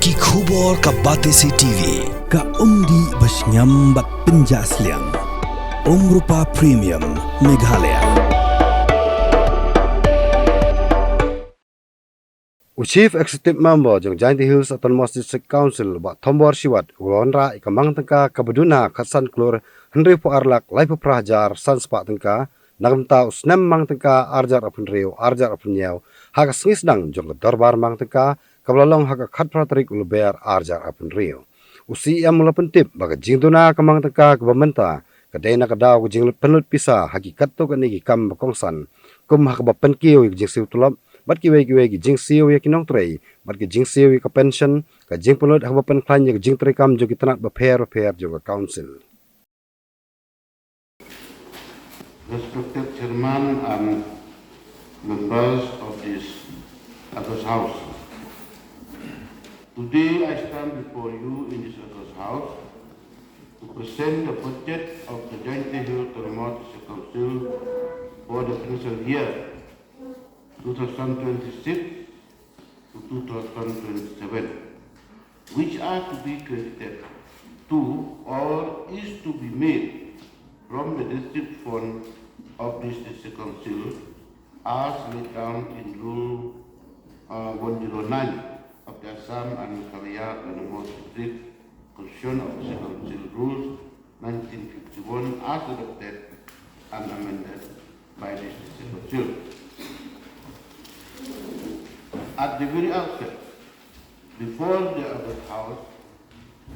Ki khubor ka Batesi TV ka umdi basnyam bat penjaslian Rupa Premium Meghalaya. Chief Executive Member jong Giant Hills Autonomous District Council ba Thombor Siwat Wanrah ika Mang Tyngka Kaba Duna Khasan Klur Henry po arlak Laipu Prahajar Sanspa Tyngka Nagamta usnem Mang Tyngka arjar apun riu arjar apun yaw haka sengisdang jong dorbar Mang Tyngka kablalong haka khat pratrik uluber arjar apun riu usi yang mula pentip baga jing Duna ka Mang Tyngka kabamenta kadena kadaw jing penlut pisa hakikat to kanigi kam bakongsan kum haka bapenkiyo jing siu tulap bat kiwe ki jing siu ya kinong trei bat ki jing siu ka pension ka jing penlut haka bapen klan ya jing trei kam jogi tanat baper joga council. Respected Chairman and members of this August House. Today I stand before you in this August House to present the budget of the Giant Hills Autonomous Council for the financial year 2026 to 2027, which are to be credited to or is to be made from the district fund of this district council as laid down in Rule 109 of the Assam and Meghalaya Autonomous District Constitution of the Council Rules 1951 as adopted and amended by this district council. At the very outset, before the August House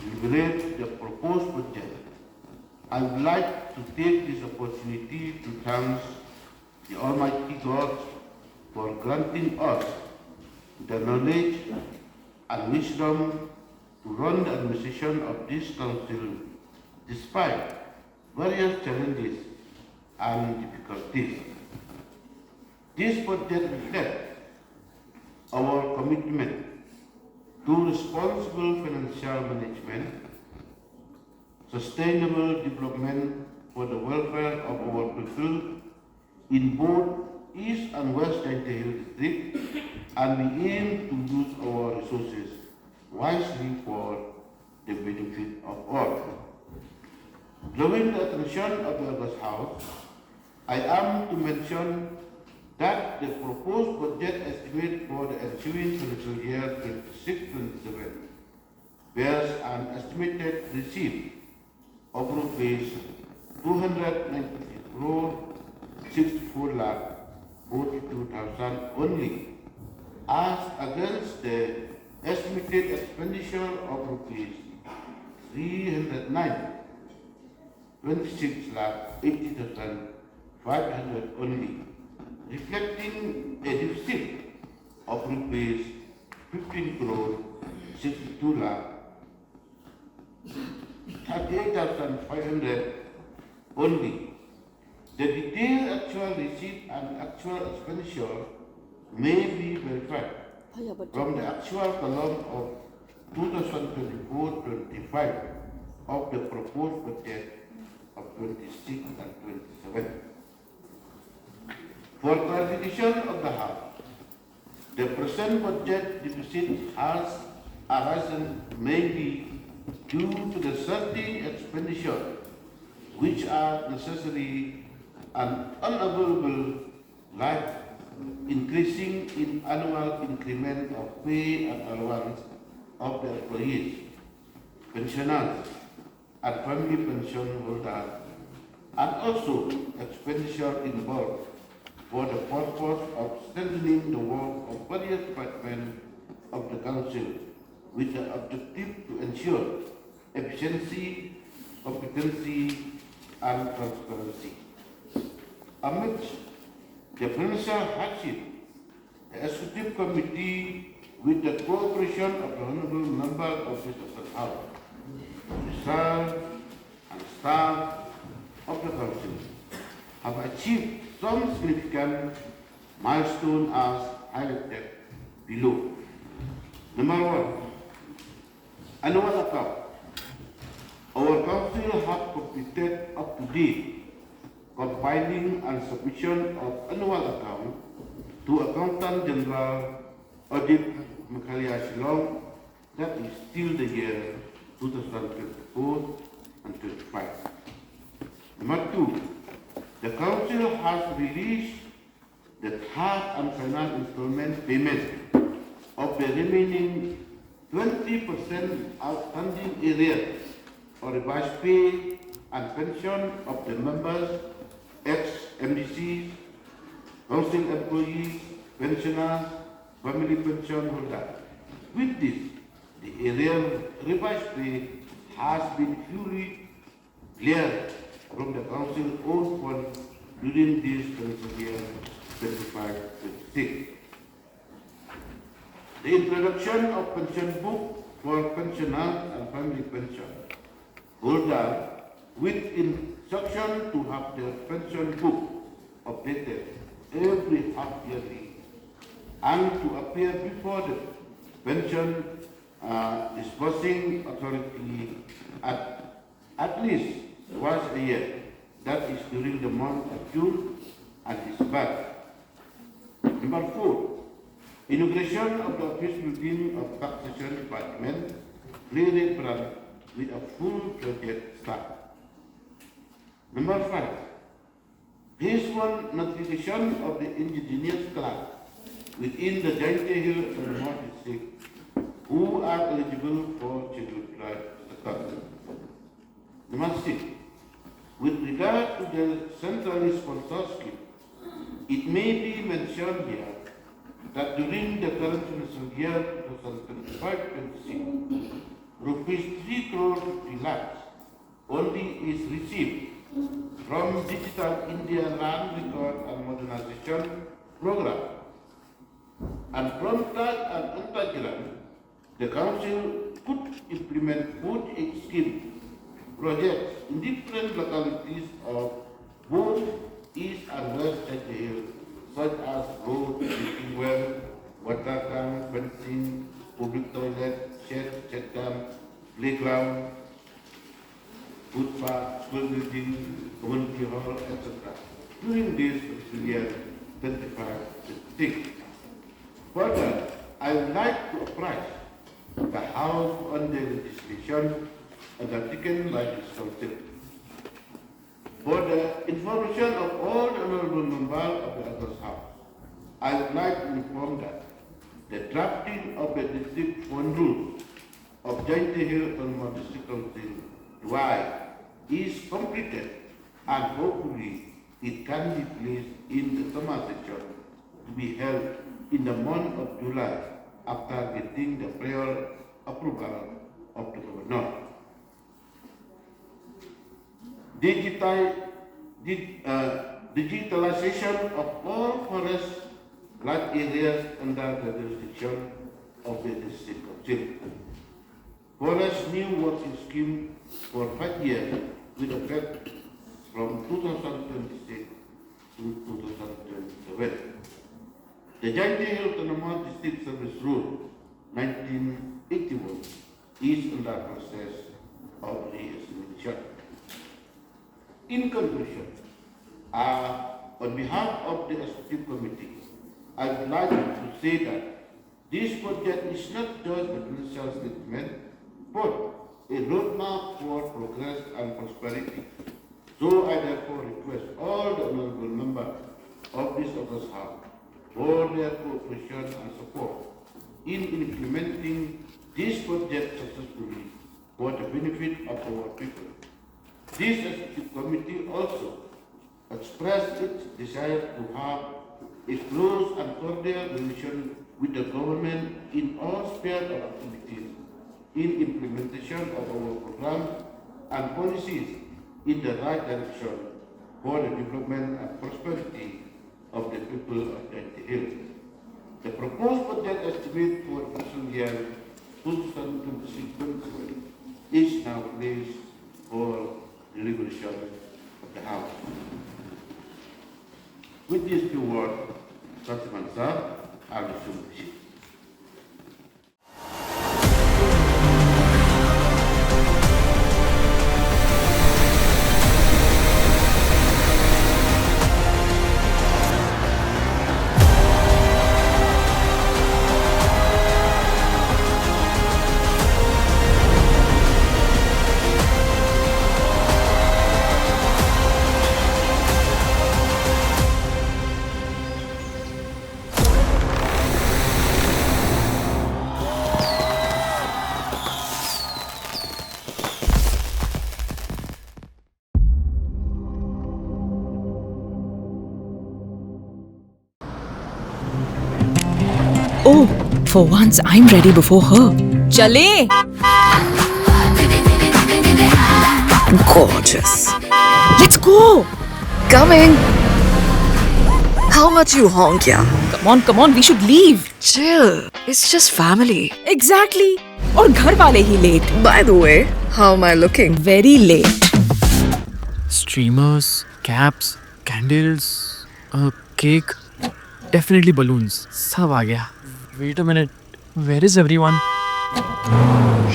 deliberates the proposed budget, I would like to take this opportunity to thank the Almighty God for granting us the knowledge and wisdom to run the administration of this council despite various challenges and difficulties. This budget reflects our commitment to responsible financial management, sustainable development for the welfare of our people in both East and West Giant Hills District, and we aim to use our resources wisely for the benefit of all. Drawing the attention of the August House, I am to mention that the proposed budget estimate for the ensuing financial year 26-27 bears an estimated receipt of rupees 290 crore 64 lakh 42,000 only, as against the estimated expenditure of rupees 309 26 lakh 80,500 only, reflecting a deficit of rupees 15 crore 62 lakh 38,500 only. The detailed actual receipt and actual expenditure may be verified from the actual column of 2024-25 of the proposed budget of 26 and 27. For clarification of the House, the present budget deficit has arisen mainly due to the certain expenditure which are necessary and unavoidable, like increasing in annual increment of pay and allowance of the employees, pensioners, and family pension holders, and also expenditure involved for the purpose of strengthening the work of various departments of the Council with the objective to ensure efficiency, competency, and transparency. Amidst the financial hardship, the Executive Committee, with the cooperation of the Honourable Member of this House, reserve and staff of the Council, have achieved some significant milestones as highlighted below. Number one, annual account. Our Council has completed up to date compiling and submission of annual account to Accountant General Audit Meghalaya Shillong that is still the year 2024 and 25. Number two, the Council has released the third and final installment payment of the remaining 20% outstanding arrears for revised pay and pension of the members, ex-MDCs, council employees, pensioners, family pension holders. With this, the arrear revised pay has been fully cleared from the council's own fund during this financial year 25-26. The introduction of pension book for pensioners and family pension holders with instruction to have their pension book updated every half yearly and to appear before the pension disbursing authority at least once a year, that is during the month of June and its birth. Number four, inauguration of the office building of Taxation Department, Clear Brand with a full project staff. Number five, phase one notification of the indigenous class within the Jhadc Hill Autonomous District who are eligible for scheduled tribe status. Number six, with regard to the centrally sponsored scheme, it may be mentioned here that during the current financial year 2025-26, rupees 3 crore 50 lakhs only is received from Digital India Land Record and Modernization Program. And from that and Antagiran, the Council could implement both scheme projects in different localities of both East and West Jhadc Hill, such as road, drinking well, water tank, fencing, public toilet, shed, check dam, playground, footpath, school building, community hall, etc. During this fiscal year 25-26. Further, I would like to apprise the House on the legislation undertaken by this Council. For the information of all the honorable members of the August House, I would like to inform that the drafting of the district fund rules of Jhadc Hill Autonomous District Council Dwight is completed and hopefully it can be placed in the summer session to be held in the month of July after getting the prior approval of the Governor. Digitalization of all forest land areas under the jurisdiction of the District Council. Forest new working scheme for 5 years with effect from 2026 to 2027. The Jhadc Hill Autonomous District Service Rule 1981 is under process of re-examination. In conclusion, on behalf of the Executive Committee, I would like to say that this project is not just a financial statement, but a roadmap for progress and prosperity. So I therefore request all the honorable members of this August House for their cooperation and support in implementing this project successfully for the benefit of our people. This Executive Committee also expressed its desire to have a close and cordial relation with the government in all spheres of activities in implementation of our programs and policies in the right direction for the development and prosperity of the people of Jhadc Hill. The proposed budget estimate for fiscal year 2026-27 is now placed for deliberation of the House. With these few words, Councilman Sir, I resume the seat. For once, I'm ready before her. Chale! Gorgeous. Let's go! Coming. How much you honk, yeah? Come on, we should leave. Chill. It's just family. Exactly. और घर वाले ही late. By the way, how am I looking? Very late. Streamers, caps, candles, a cake, definitely balloons. सब आ गया. Wait a minute. Where is everyone?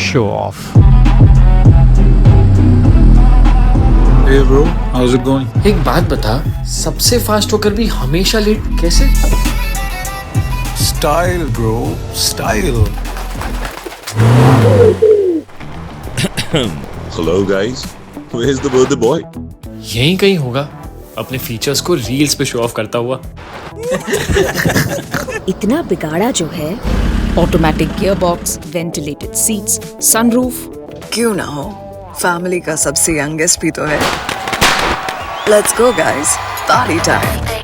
Show off. Hey bro, how's it going? एक बात बता, सबसे fast होकर भी हमेशा late कैसे? Style bro, style. Hello guys, where's the birthday boy? यहीं कहीं होगा, अपने फीचर्स को रील्स पे शो ऑफ करता हुआ. इतना बिगाड़ा जो है. Automatic gearbox, ventilated seats, sunroof. क्यों ना हो? फैमिली का सबसे यंगेस्ट भी तो है. Let's go guys. Party time.